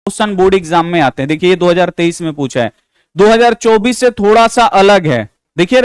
Question board exam में आते हैं। देखिए ये 2023 में पूछा है, 2024 से थोड़ा सा अलग है। देखिए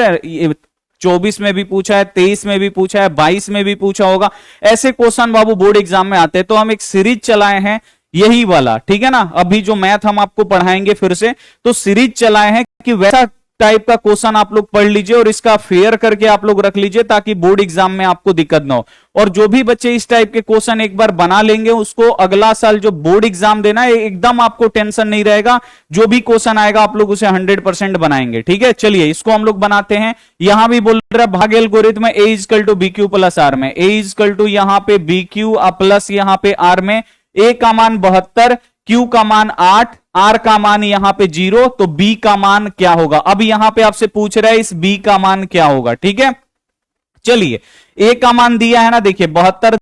24 में भी पूछा है, 23 में भी पूछा है, 22 में भी पूछा होगा। ऐसे क्वेश्चन बाबू बोर्ड एग्जाम में आते हैं। तो हम एक सीरीज चलाए हैं यही वाला, ठीक है ना। अभी जो मैथ हम आपको पढ़ाएंगे फिर से, तो सीरीज चलाए हैं कि वैसा टाइप का क्वेश्चन आप लोग पढ़ लीजिए और इसका फेयर करके आप लोग रख लीजिए, ताकि बोर्ड एग्जाम में आपको दिक्कत ना हो। और जो भी बच्चे इस टाइप के क्वेश्चन एक बार बना लेंगे, उसको अगला साल जो बोर्ड एग्जाम देना है एकदम आपको टेंशन नहीं रहेगा। जो भी क्वेश्चन आएगा आप लोग उसे 100% बनाएंगे, ठीक है। चलिए इसको हम लोग बनाते हैं। यहां भी बोल रहा है भाग algorithm A is equal to B Q plus R में, ए इजकल टू यहां पे बी क्यू प्लस यहां पे आर में, ए का मान 72, क्यू का मान 8, आर का मान यहां पे 0, तो बी का मान क्या होगा। अब यहां पे आपसे पूछ रहा है इस बी का मान क्या होगा, ठीक है। चलिए ए का मान दिया है ना, देखिए 72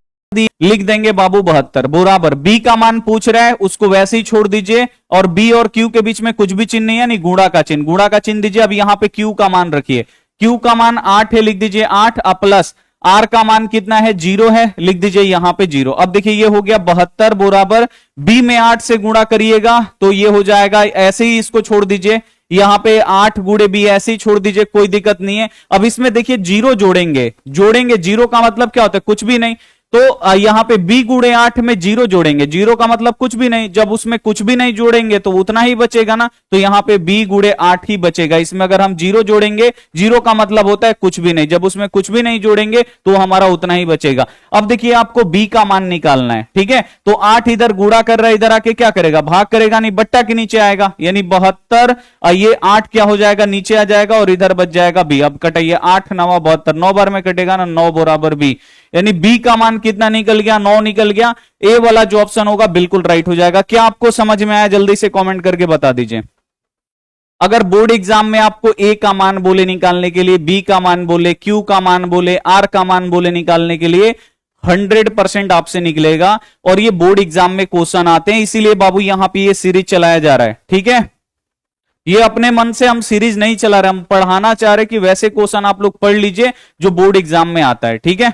लिख देंगे बाबू 72 बराबर बी का मान पूछ रहा है, उसको वैसे ही छोड़ दीजिए। और बी और क्यू के बीच में कुछ भी चिन्ह नहीं है, नहीं गुणा का चिन्ह, गुणा का चिन्ह दीजिए। अब यहां पे क्यू का मान रखिए, क्यू का मान 8 है, लिख दीजिए 8 प्लस आर का मान कितना है 0 है, लिख दीजिए यहां पे 0। अब देखिए ये हो गया 72 बराबर बी में 8 से गुणा करिएगा तो ये हो जाएगा, ऐसे ही इसको छोड़ दीजिए, यहां पे 8 गुणे बी ऐसे ही छोड़ दीजिए, कोई दिक्कत नहीं है। अब इसमें देखिए 0 जोड़ेंगे, जीरो का मतलब क्या होता है, कुछ भी नहीं। तो यहां पे b गुणे 8 में 0 जोड़ेंगे, 0 का मतलब कुछ भी नहीं, जब उसमें कुछ भी नहीं जोड़ेंगे तो उतना ही बचेगा ना, तो यहां पे b गुणे 8 ही बचेगा। इसमें अगर हम 0 जोड़ेंगे, 0 का मतलब होता है कुछ भी नहीं, जब उसमें कुछ भी नहीं जोड़ेंगे तो हमारा उतना ही बचेगा। अब देखिए आपको b का मान निकालना है, ठीक है। तो 8 इधर गुणा कर रहा है, इधर आके क्या करेगा, भाग करेगा, नहीं बट्टा के नीचे आएगा, यानी 72, ये 8 क्या हो जाएगा, नीचे आ जाएगा और इधर बच जाएगा b। अब कटाइए 8 9 72, 9 बार में कटेगा ना, 9 बराबर b, यानी बी का मान कितना निकल गया, 9 निकल गया। ए वाला जो ऑप्शन होगा बिल्कुल राइट हो जाएगा। क्या आपको समझ में आया, जल्दी से कमेंट करके बता दीजिए। अगर बोर्ड एग्जाम में आपको ए का मान बोले निकालने के लिए, बी का मान बोले, क्यू का मान बोले, आर का मान बोले निकालने के लिए 100% आपसे निकलेगा। और ये बोर्ड एग्जाम में क्वेश्चन आते हैं, इसीलिए बाबू यहां पे ये सीरीज चलाया जा रहा है, ठीक है। ये अपने मन से हम सीरीज नहीं चला रहे, हम पढ़ाना चाह रहे कि वैसे क्वेश्चन आप लोग पढ़ लीजिए जो बोर्ड एग्जाम में आता है, ठीक है।